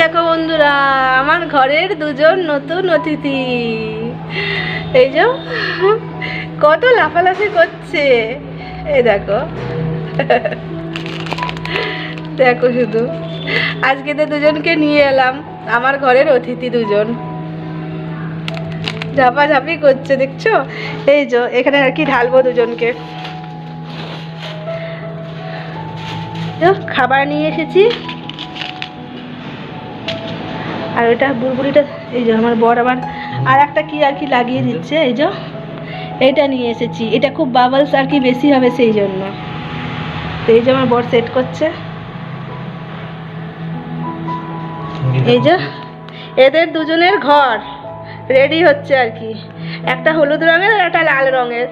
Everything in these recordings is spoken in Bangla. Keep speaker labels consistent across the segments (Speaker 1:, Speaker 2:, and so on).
Speaker 1: দেখো বন্ধুরা, আমার ঘরের দুজন নতুন অতিথি। এই যে কত লাফালাফি করছে, এই দেখো দেখো শুধু। আজকে তো দুজনকে নিয়ে এলাম, আমার ঘরের অতিথি দুজন ঝাপাঝাপি করছে, দেখছো? এই যে এখানে আর কি ঢালবো দুজনকে। খাবার নিয়ে এসেছি, আর ওইটা বুড়বুড়িটা এই যে আমার বর আবার আর একটা কি আর কি লাগিয়ে দিচ্ছে। এই যে এইটা নিয়ে এসেছি, এটা খুব বাবলস আর কি বেশি হবে সেই জন্য। তো এই যে আমার বর সেট করছে। এই যে এদের দুজনের ঘর রেডি হচ্ছে আর কি, একটা হলুদ রঙের আর একটা লাল রঙের।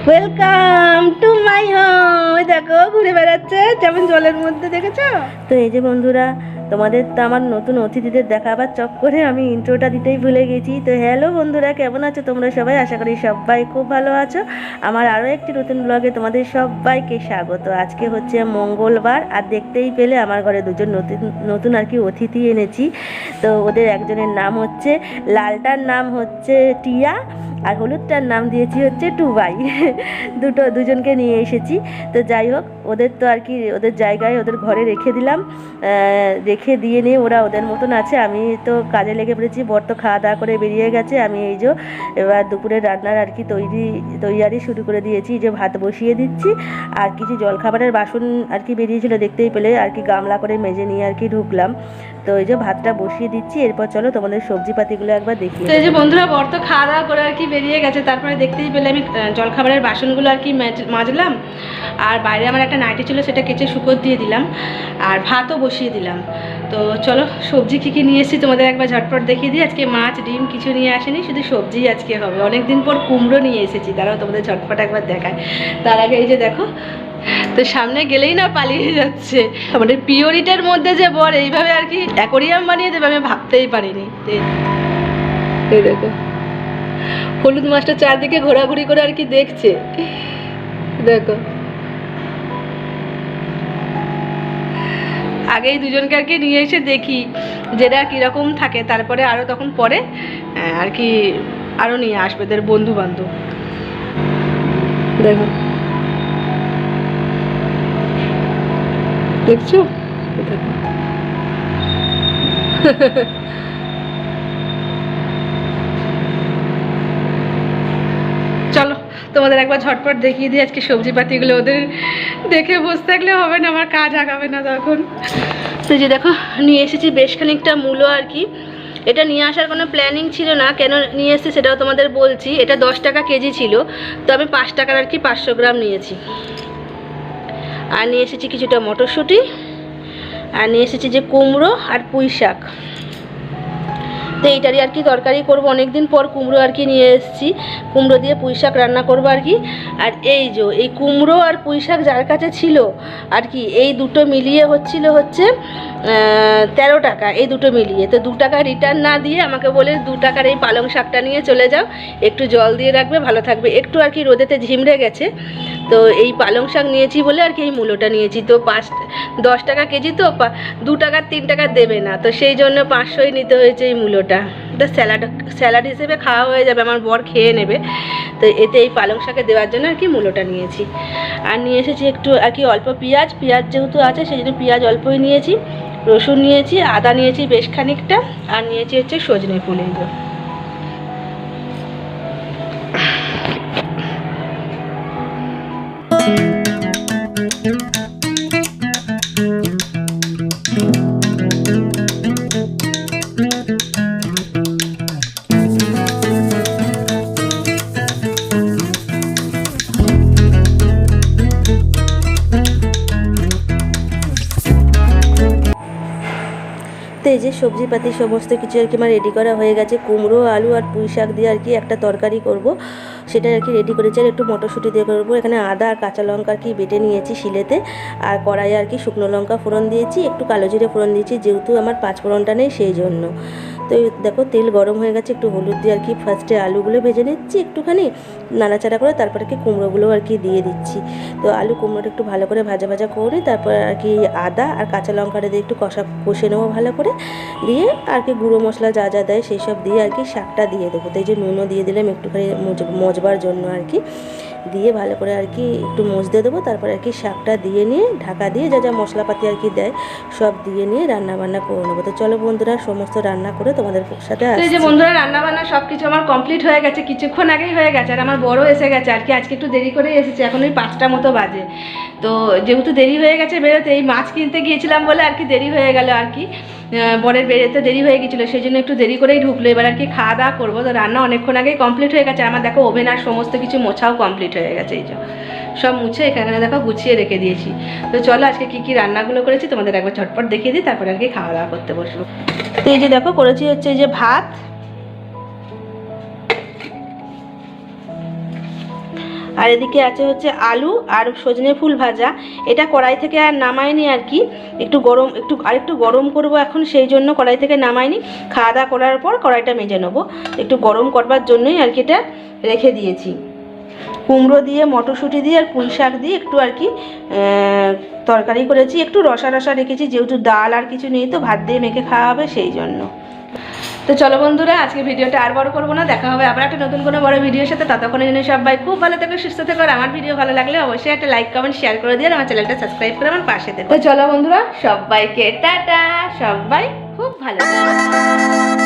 Speaker 1: Welcome to my home. দেখো ঘুরে বেড়াচ্ছে যেমন জলের মধ্যে, দেখেছো? তো এই যে বন্ধুরা, তোমাদের তো আমার নতুন অতিথিদের দেখাবার চক্করে আমি ইন্ট্রোটা দিতেই ভুলে গেছি। তো হ্যালো বন্ধুরা, কেমন আছো তোমরা সবাই? আশা করি সবাই খুব ভালো আছো। আমার আরও একটি নতুন ব্লগে তোমাদের সবাইকে স্বাগত। আজকে হচ্ছে মঙ্গলবার, আর দেখতেই পেলে আমার ঘরে দুজন নতুন আর কি অতিথি এনেছি। তো ওদের একজনের নাম হচ্ছে, লালটার নাম হচ্ছে টিয়া, আর হলুদটার নাম দিয়েছি হচ্ছে টুবাই। দুজনকে নিয়ে এসেছি। তো যাই হোক, ওদের তো আর কি ওদের জায়গায় ওদের ঘরে রেখে দিলাম, রেখে দিয়ে নিয়ে ওরা ওদের মতন আছে। আমি তো কাজে লেগে পড়েছি, বর তো খাওয়া দাওয়া করে বেরিয়ে গেছে। আমি এই যে এবার দুপুরের রান্নার আর কি তৈয়ারি শুরু করে দিয়েছি। যে ভাত বসিয়ে দিচ্ছি, আর কিছু জলখাবারের বাসন আর কি বেরিয়েছিল, দেখতেই পেলে আর কি গামলা করে মেজে নিয়ে আর কি ঢুকলাম। তো এই যে ভাতটা বসিয়ে দিচ্ছি, এরপর চলো তোমাদের সবজিপাতিগুলো একবার দেখি। তো এই যে বন্ধুরা, বর তো খাওয়া দাওয়া করে আর কি বেরিয়ে গেছে। তারপরে দেখতেই পেলে আমি জলখাবারের বাসনগুলো আর কি মাজলাম, আর বাইরে আমার একটা নাইটি ছিল, সেটা কেচে শুকোতে দিয়ে দিলাম, আর ভাতও বসিয়ে দিলাম। তো চলো সবজি কী কী নিয়ে এসেছি তোমাদের একবার ঝটপট দেখিয়ে দিই। আজকে মাছ ডিম কিছু নিয়ে আসেনি, শুধু সবজি আজকে হবে। অনেকদিন পর কুমড়ো নিয়ে এসেছি, তারাও তোমাদের ঝটপট একবার দেখায়। তার আগে এই যে দেখো, তো সামনে গেলেই না পালিয়ে যাচ্ছে। আমাদের পিওরিটার মধ্যে যে বর এইভাবে আর কি অ্যাকোরিয়াম বানিয়ে দেবে আমি ভাবতেই পারিনি। এই দেখো হলুদ মাছটা চারদিকে ঘোরাঘুরি করে আর কি দেখছে, দেখো। আগেই দুজনকে আর কি নিয়ে এসে দেখি যেটা কীরকম থাকে, তারপরে আরও তখন পরে আর কি আরও নিয়ে আসবে এদের বন্ধু বান্ধব। দেখো দেখছো, চলো তোমাদের একবার ঝটপট দেখিয়ে দিই আজকে সবজিপাতিগুলো। ওদের দেখে বসে থাকলে হবে না, আমার কাজ আগাবে না তখন। তো যে দেখো নিয়ে এসেছি বেশ খানিকটা মূলো আর কি। এটা নিয়ে আসার কোনো প্ল্যানিং ছিল না, কেন নিয়ে এসেছি সেটাও তোমাদের বলছি। এটা 10 টাকা কেজি ছিল, তো আমি 5 টাকার আর কি 500 গ্রাম নিয়েছি। আর নিয়ে এসেছি কিছুটা মটরশুঁটি, আর নিয়ে এসেছি যে কুমড়ো আর পুঁই শাক। তো এইটারই আর কি তরকারি করবো, অনেকদিন পর কুমড়ো আর কি নিয়ে এসেছি। কুমড়ো দিয়ে পুঁই শাক রান্না করবো আর কি। আর এই যে এই কুমড়ো আর পুঁই শাক যার কাছে ছিল আর কি, এই দুটো মিলিয়ে হচ্ছে 13 টাকা, এই দুটো মিলিয়ে। তো 2 টাকা রিটার্ন না দিয়ে আমাকে বলে 2 টাকার এই পালং শাকটা নিয়ে চলে যাও, একটু জল দিয়ে রাখবে, ভালো থাকবে। একটু আর কি রোদেতে ঝিমড়ে গেছে, তো এই পালং শাক নিয়েছি বলে আর কি এই মূলোটা নিয়েছি। তো 10 টাকা কেজি, তো 2 টাকার 3 টাকা দেবে না, তো সেই জন্য 500ই নিতে হয়েছে এই মূলোটা। এটা স্যালাড হিসেবে খাওয়া হয়ে যাবে, আমার বর খেয়ে নেবে। তো এতে এই পালং শাকে দেওয়ার জন্য আর কি মূলোটা নিয়েছি। আর নিয়ে এসেছি একটু আর কি অল্প পেঁয়াজ যেহেতু আছে সেই জন্য পেঁয়াজ অল্পই নিয়েছি। রসুন নিয়েছি, আদা নিয়েছি বেশ খানিকটা, আর নিয়েছি হচ্ছে সজনে ফুল। এই যে তো এই যে সবজিপাতি সমস্ত কিছু আর কি আমার রেডি করা হয়ে গেছে। কুমড়ো, আলু আর পুঁই শাক দিয়ে আর কি একটা তরকারি করব, সেটা আর কি রেডি করেছি। আর একটু মটরশুঁটি দিয়ে করবো। এখানে আদা আর কাঁচা লঙ্কা আর কি বেটে নিয়েছি শিলেতে, আর কড়াইয়ে আর কি শুকনো লঙ্কা ফোড়ন দিয়েছি, একটু কালো জিরে ফোড়ন দিয়েছি, যেহেতু আমার 5 ফোড়নটা নেই সেই জন্য। তো দেখো তেল গরম হয়ে গেছে, একটু হলুদ দিয়ে আর কি ফার্স্টে আলুগুলো ভেজে নিচ্ছি একটুখানি নাড়াচাড়া করে, তারপর আর কি কুমড়োগুলো আর কি দিয়ে দিচ্ছি। তো আলু কুমড়োটা একটু ভালো করে ভাজা ভাজা করে তারপর আর কি আদা আর কাঁচা লঙ্কাটা দিয়ে একটু কষে নেবো ভালো করে, দিয়ে আর কি গুঁড়ো মশলা যা যা দেয় সেই সব দিয়ে আর কি শাকটা দিয়ে দেবো। তো এই যে নুনও দিয়ে দিলাম একটুখানি মজবার জন্য আর কি, দিয়ে ভালো করে আর কি একটু মজতে দেবো। তারপরে আর কি শাকটা দিয়ে নিয়ে ঢাকা দিয়ে যা যা মশলাপাতি আর কি দেয় সব দিয়ে নিয়ে রান্না বান্না করে নেবো। তো চলো বন্ধুরা সমস্ত রান্না করে তোমাদের সাথে আসছি। এই যে বন্ধুরা রান্না বান্না সব কিছু আমার কমপ্লিট হয়ে গেছে, কিছুক্ষণ আগেই হয়ে গেছে। আর আমার বড় এসে গেছে আর কি, আজকে একটু দেরি করে এসেছে, এখন ওই 5টা মতো বাজে। তো যেহেতু দেরি হয়ে গেছে বেরোতে, এই মাছ কিনতে গিয়েছিলাম বলে আর কি দেরি হয়ে গেল আর কি, বরের বেরোতে দেরি হয়ে গেছিলো, সেই জন্য একটু দেরি করেই ঢুকলো। এবার আর কি খাওয়া দাওয়া করবো। তো রান্না অনেকক্ষণ আগেই কমপ্লিট হয়ে গেছে আমার, দেখো ওভেন আর সমস্ত কিছু মোছাও কমপ্লিট হয়ে গেছে। এই যে সব মুছে এখানে দেখো গুছিয়ে রেখে দিয়েছি। তো চলো আজকে কী কী রান্নাগুলো করেছি তোমাদের একবার ঝটপট দেখিয়ে দিই, তারপরে আর কি খাওয়া দাওয়া করতে বসবো। তো এই যে দেখো করেছি হচ্ছে এই যে ভাত, আর এদিকে আছে হচ্ছে আলু আর সজনে ফুল ভাজা। এটা কড়াই থেকে আর নামাইনি আর কি, একটু গরম করব এখন, সেই জন্য কড়াই থেকে নামাইনি। খাওয়া দাওয়া করার পর কড়াইটা মেজে নেবো, একটু গরম করবার জন্যই আর কি এটা রেখে দিয়েছি। কুমড়ো দিয়ে মটরশুঁটি দিয়ে আর পুঁই শাক দিয়ে একটু আর কি তরকারি করেছি, একটু রসা রসা রেখেছি, যেহেতু ডাল আর কিছু নেই তো ভাত দিয়ে মেখে খাওয়া হবে সেই জন্য। তো চলো বন্ধুরা আজকে ভিডিওটা আর বড় করবো না, দেখা হবে আবার একটা নতুন কোনো বড় ভিডিওর সাথে। ততক্ষণের জন্য সবাই খুব ভালো থেকো, সুস্থ থেকো। আর আমার ভিডিও ভালো লাগলে অবশ্যই একটা লাইক কমেন্ট শেয়ার করে দিয়ে আমার চ্যানেলটা সাবস্ক্রাইব করে আমার পাশে থেকো। তো চলো বন্ধুরা সবাইকে টাটা, সবাই খুব ভালো থাকো।